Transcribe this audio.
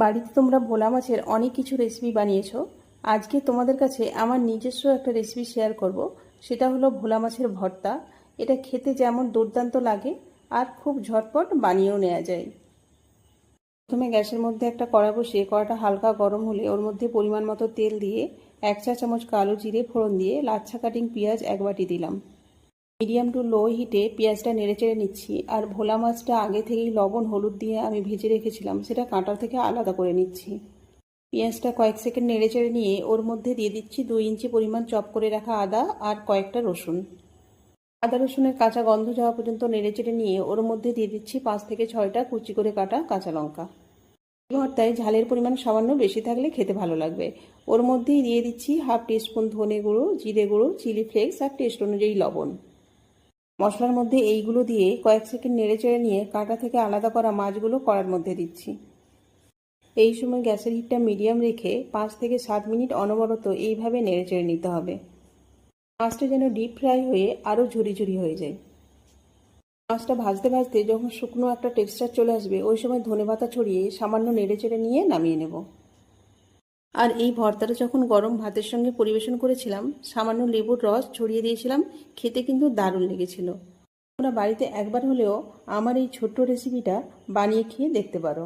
বাড়িতে তোমরা ভোলা মাছের অনেক কিছু রেসিপি বানিয়েছো। আজকে তোমাদের কাছে আমার নিজস্ব একটা রেসিপি শেয়ার করব। সেটা হলো ভোলা মাছের ভর্তা। এটা খেতে যেমন দুর্দান্ত লাগে আর খুব ঝটপট বানিয়েও নেওয়া যায়। প্রথমে গ্যাসের মধ্যে একটা কড়া বসিয়ে কড়াটা হালকা গরম হলে ওর মধ্যে পরিমাণ মতো তেল দিয়ে 1 চা চামচ কালো জিরে ফোড়ন দিয়ে লাচ্ছা কাটিং পেঁয়াজ 1 বাটি দিলাম। মিডিয়াম টু লো হিটে পেঁয়াজটা নেড়েচেড়ে নিচ্ছি। আর ভোলা মাছটা আগে থেকেই লবণ হলুদ দিয়ে আমি ভেজে রেখেছিলাম, সেটা কাঁটা থেকে আলাদা করে নিচ্ছি। পেঁয়াজটা কয়েক সেকেন্ড নেড়েচেড়ে নিয়ে ওর মধ্যে দিয়ে দিচ্ছি 2 ইঞ্চি পরিমাণ চপ করে রাখা আদা আর কয়েকটা রসুন। আদা রসুনের কাঁচা গন্ধ যাওয়া পর্যন্ত নেড়েচেড়ে নিয়ে ওর মধ্যে দিয়ে দিচ্ছি 5 থেকে 6টা কুচি করে কাটা কাঁচা লঙ্কা। ভর্তায় ঝালের পরিমাণ সামান্য বেশি থাকলে খেতে ভালো লাগবে। ওর মধ্যেই দিয়ে দিচ্ছি 1/2 টিস্পুন ধনে গুঁড়ো, জিরে গুঁড়ো, চিলি ফ্লেক্স আর টেস্ট অনুযায়ী লবণ। মশলার মধ্যে এইগুলো দিয়ে কয়েক সেকেন্ড নেড়েচেড়ে নিয়ে কাঁটা থেকে আলাদা করা মাছগুলো কড়ার মধ্যে দিচ্ছি। এই সময় গ্যাসের হিটটা মিডিয়াম রেখে 5 থেকে 7 মিনিট অনবরত এইভাবে নেড়েচেড়ে নিতে হবে। মাছটা যেন ডিপ ফ্রাই হয়ে আরও ঝুরি ঝুরি হয়ে যায়। মাছটা ভাজতে ভাজতে যখন শুকনো একটা টেক্সচার চলে আসবে, ওই সময় ধনেপাতা ছড়িয়ে সামান্য নেড়েচেড়ে নিয়ে নামিয়ে নেব। আর এই ভর্তাটা যখন গরম ভাতের সঙ্গে পরিবেশন করেছিলাম, সামান্য লেবুর রস ছড়িয়ে দিয়েছিলাম। খেতে কিন্তু দারুণ লেগেছিল। তোমরা বাড়িতে একবার হলেও আমার এই ছোট্ট রেসিপিটা বানিয়ে খেয়ে দেখতে পারো।